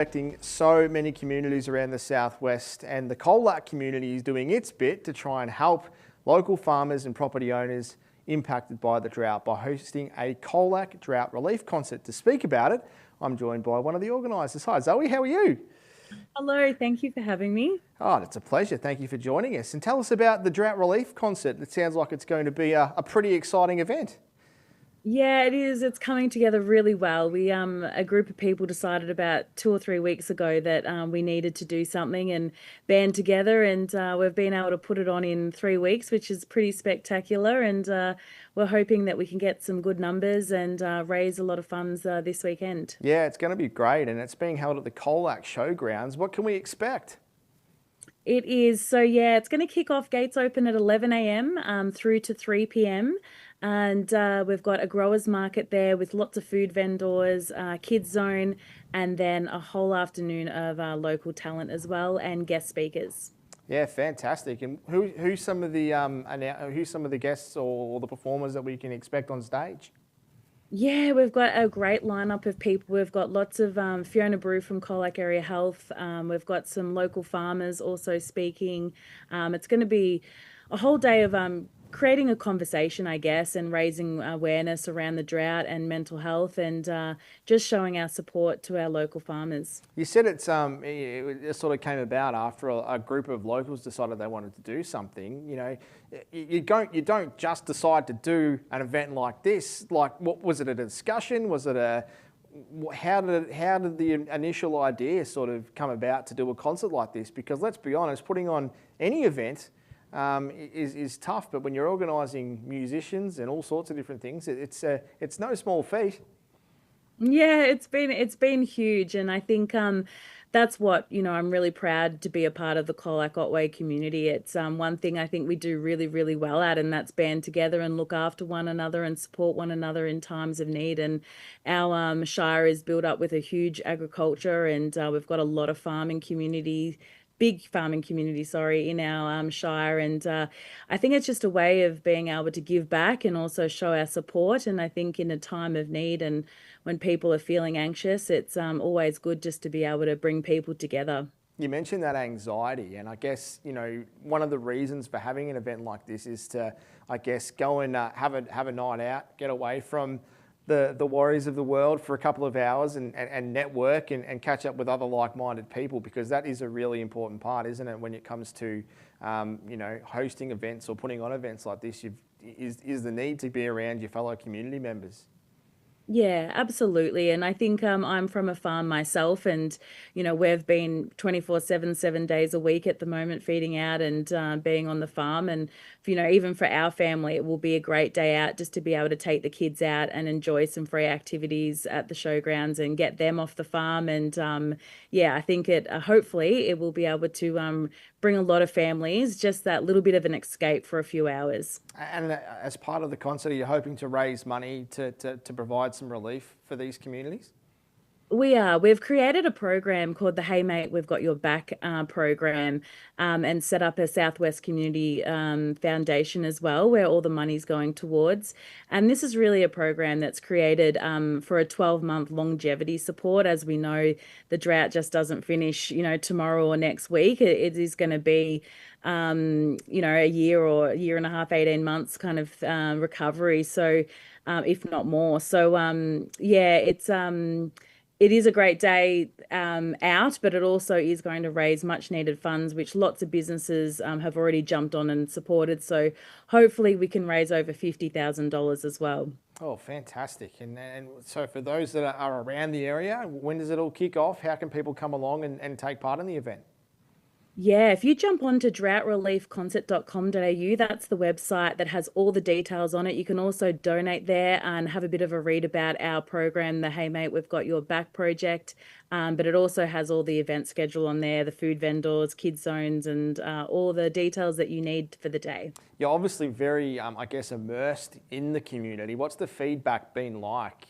Affecting so many communities around the southwest, and the Colac community is doing its bit to try and help local farmers and property owners impacted by the drought by hosting a Colac Drought Relief Concert. To speak about it, I'm joined by one of the organisers. Hi Zoe, how are you? Hello, thank you for having me. Oh, it's a pleasure. Thank you for joining us. And tell us about the Drought Relief Concert. It sounds like it's going to be a pretty exciting event. Yeah, it is. It's coming together really well. A group of people decided about 2 or 3 weeks ago that we needed to do something and band together, and we've been able to put it on in 3 weeks, which is pretty spectacular. And we're hoping that we can get some good numbers and raise a lot of funds this weekend. Yeah, it's going to be great, and it's being held at the Colac Showgrounds. What can we expect? It is. So yeah, it's going to kick off, gates open at 11 a.m. Through to 3 p.m. And we've got a growers market there with lots of food vendors, kids zone, and then a whole afternoon of local talent as well and guest speakers. Yeah, fantastic. And who's some of the guests or the performers that we can expect on stage? Yeah, we've got a great lineup of people. We've got lots of Fiona Brew from Colac Area Health. We've got some local farmers also speaking. It's going to be a whole day of creating a conversation, I guess, and raising awareness around the drought and mental health, and just showing our support to our local farmers. You said it sort of came about after a group of locals decided they wanted to do something. You know, you don't just decide to do an event like this. Like, what was it? A discussion? Was it a how did the initial idea sort of come about to do a concert like this? Because let's be honest, putting on any event is tough, but when you're organising musicians and all sorts of different things, it's no small feat. Yeah, it's been huge, and I think that's what, I'm really proud to be a part of the Colac Otway community. It's one thing I think we do really, really well at, and that's band together and look after one another and support one another in times of need. And our shire is built up with a huge agriculture, and we've got a lot of big farming community, sorry, in our shire. And I think it's just a way of being able to give back and also show our support. And I think in a time of need and when people are feeling anxious, it's always good just to be able to bring people together. You mentioned that anxiety, and I guess, one of the reasons for having an event like this is to, I guess, go and have a night out, get away from the worries of the world for a couple of hours and network and catch up with other like-minded people, because that is a really important part, isn't it, when it comes to hosting events or putting on events like this. Is the need to be around your fellow community members. Yeah, absolutely. And I think I'm from a farm myself, and we've been 24/7, 7 days a week at the moment, feeding out and being on the farm. And even for our family, it will be a great day out just to be able to take the kids out and enjoy some free activities at the showgrounds and get them off the farm. And yeah, I think hopefully it will be able to bring a lot of families just that little bit of an escape for a few hours. And as part of the concert, are you hoping to raise money to provide some relief for these communities? We are. We've created a program called the Hey Mate, We've Got Your Back program, and set up a Southwest Community Foundation as well, where all the money's going towards. And this is really a program that's created for a 12-month longevity support. As we know, the drought just doesn't finish, tomorrow or next week. It is going to be a year or a year and a half, 18 months kind of recovery. So, if not more. So, yeah, it is a great day out, but it also is going to raise much needed funds, which lots of businesses have already jumped on and supported. So hopefully we can raise over $50,000 as well. Oh, fantastic. And so for those that are around the area, when does it all kick off? How can people come along and take part in the event? Yeah, if you jump onto droughtreliefconcert.com.au, that's the website that has all the details on it. You can also donate there and have a bit of a read about our program, the Hey Mate, We've Got Your Back project. But it also has all the event schedule on there, the food vendors, kids zones, and all the details that you need for the day. You're obviously very, I guess, immersed in the community. What's the feedback been like?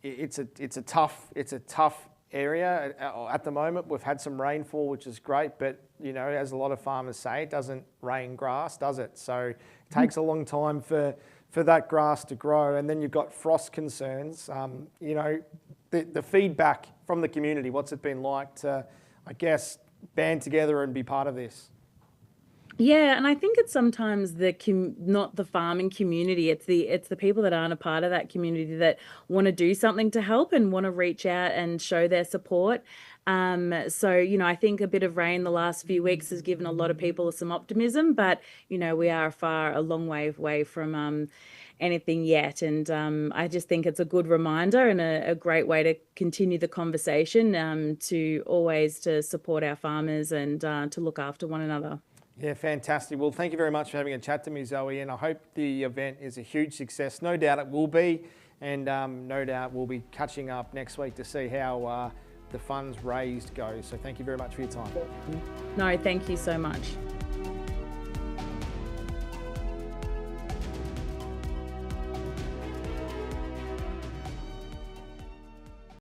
It's a tough area at the moment. We've had some rainfall, which is great, but as a lot of farmers say, it doesn't rain grass, does it? So it takes a long time for that grass to grow, and then you've got frost concerns. The feedback from the community? What's it been like to, I guess, band together and be part of this? Yeah, and I think it's sometimes not the farming community. It's the people that aren't a part of that community that want to do something to help and want to reach out and show their support. So, I think a bit of rain the last few weeks has given a lot of people some optimism, but we are a long way away from anything yet. And I just think it's a good reminder and a great way to continue the conversation, to always to support our farmers and to look after one another. Yeah, fantastic. Well, thank you very much for having a chat to me, Zoe, and I hope the event is a huge success. No doubt it will be, and no doubt we'll be catching up next week to see how the funds raised go. So thank you very much for your time. No, thank you so much.